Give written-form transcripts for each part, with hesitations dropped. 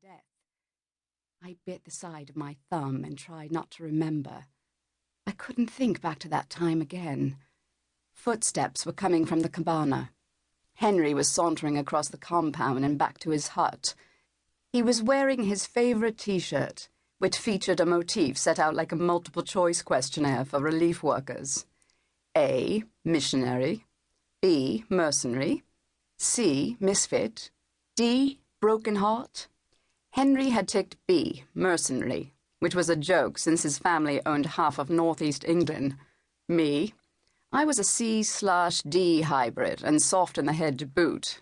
death. I bit the side of my thumb and tried not to remember. I couldn't think back to that time again. Footsteps were coming from the cabana. Henry was sauntering across the compound and back to his hut. He was wearing his favorite T-shirt, which featured a motif set out like a multiple-choice questionnaire for relief workers. A. Missionary. B. Mercenary. C. Misfit. D. Broken heart. Henry had ticked B. Mercenary, which was a joke since his family owned half of northeast England. Me, I was a C/D hybrid and soft in the head to boot.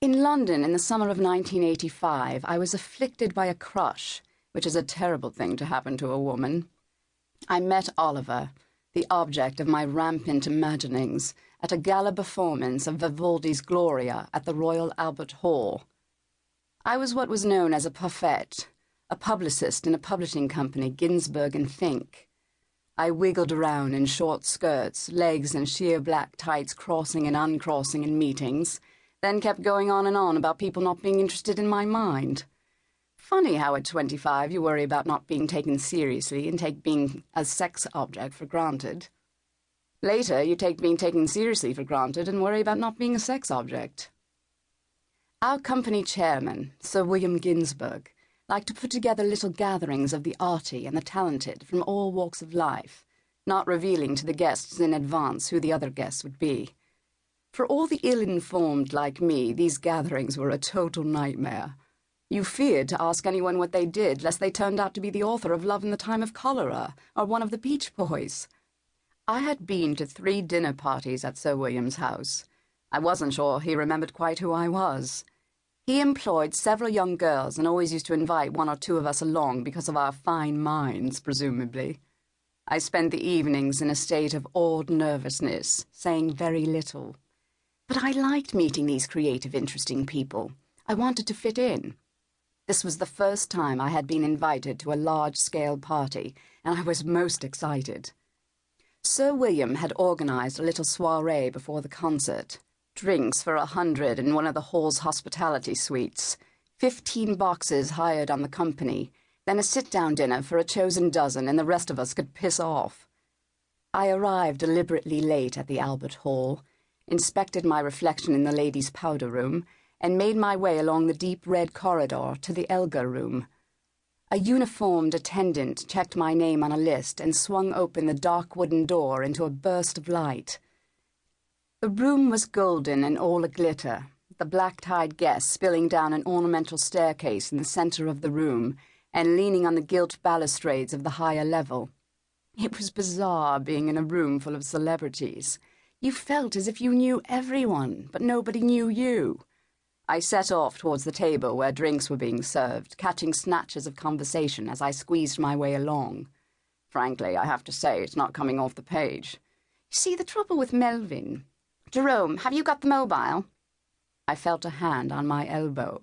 In London in the summer of 1985, I was afflicted by a crush, which is a terrible thing to happen to a woman. I met Oliver, the object of my rampant imaginings, at a gala performance of Vivaldi's Gloria at the Royal Albert Hall. I was what was known as a puffette, a publicist in a publishing company, Ginsberg and Fink. I wiggled around in short skirts, legs and sheer black tights crossing and uncrossing in meetings, then kept going on and on about people not being interested in my mind. Funny how at 25 you worry about not being taken seriously and take being a sex object for granted. Later, you take being taken seriously for granted and worry about not being a sex object. Our company chairman, Sir William Ginsberg, liked to put together little gatherings of the arty and the talented from all walks of life, not revealing to the guests in advance who the other guests would be. For all the ill-informed like me, these gatherings were a total nightmare. You feared to ask anyone what they did, lest they turned out to be the author of Love in the Time of Cholera, or one of the Beach Boys. I had been to 3 dinner parties at Sir William's house. I wasn't sure he remembered quite who I was. He employed several young girls and always used to invite 1 or 2 of us along because of our fine minds, presumably. I spent the evenings in a state of awed nervousness, saying very little. But I liked meeting these creative, interesting people. I wanted to fit in. This was the first time I had been invited to a large-scale party, and I was most excited. Sir William had organised a little soirée before the concert. Drinks for 100 in one of the hall's hospitality suites, 15 boxes hired on the company, then a sit-down dinner for a chosen dozen, and the rest of us could piss off. I arrived deliberately late at the Albert Hall, inspected my reflection in the ladies' powder room, and made my way along the deep red corridor to the Elgar room. A uniformed attendant checked my name on a list and swung open the dark wooden door into a burst of light. The room was golden and all a-glitter, the black-tied guests spilling down an ornamental staircase in the centre of the room and leaning on the gilt balustrades of the higher level. It was bizarre being in a room full of celebrities. You felt as if you knew everyone, but nobody knew you. I set off towards the table where drinks were being served, catching snatches of conversation as I squeezed my way along. Frankly, I have to say, it's not coming off the page. You see, the trouble with Melvin... Jerome, have you got the mobile? I felt a hand on my elbow.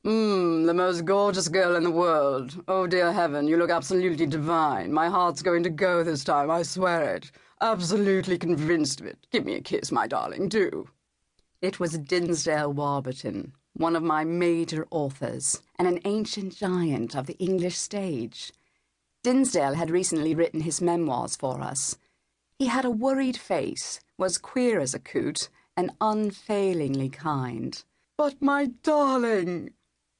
The most gorgeous girl in the world. Oh, dear heaven, you look absolutely divine. My heart's going to go this time, I swear it. Absolutely convinced of it. Give me a kiss, my darling, do. It was Dinsdale Warburton, one of my major authors, and an ancient giant of the English stage. Dinsdale had recently written his memoirs for us. He had a worried face, was queer as a coot, and unfailingly kind. But, my darling,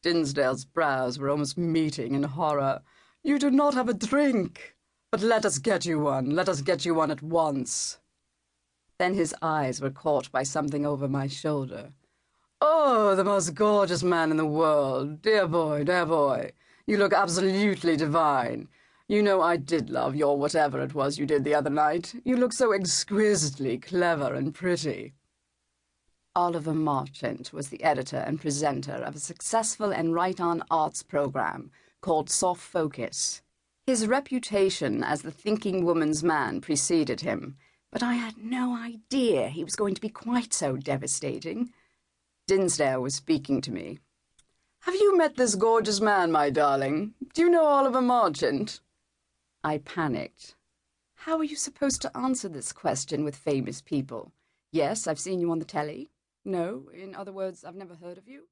Dinsdale's brows were almost meeting in horror, you do not have a drink. But let us get you one. Let us get you one at once. Then his eyes were caught by something over my shoulder. Oh, the most gorgeous man in the world. Dear boy, you look absolutely divine. You know I did love your whatever it was you did the other night. You look so exquisitely clever and pretty. Oliver Marchant was the editor and presenter of a successful and right-on arts program called Soft Focus. His reputation as the thinking woman's man preceded him, but I had no idea he was going to be quite so devastating. Dinsdale was speaking to me. Have you met this gorgeous man, my darling? Do you know Oliver Marchant? I panicked. How are you supposed to answer this question with famous people? Yes, I've seen you on the telly. No, in other words, I've never heard of you.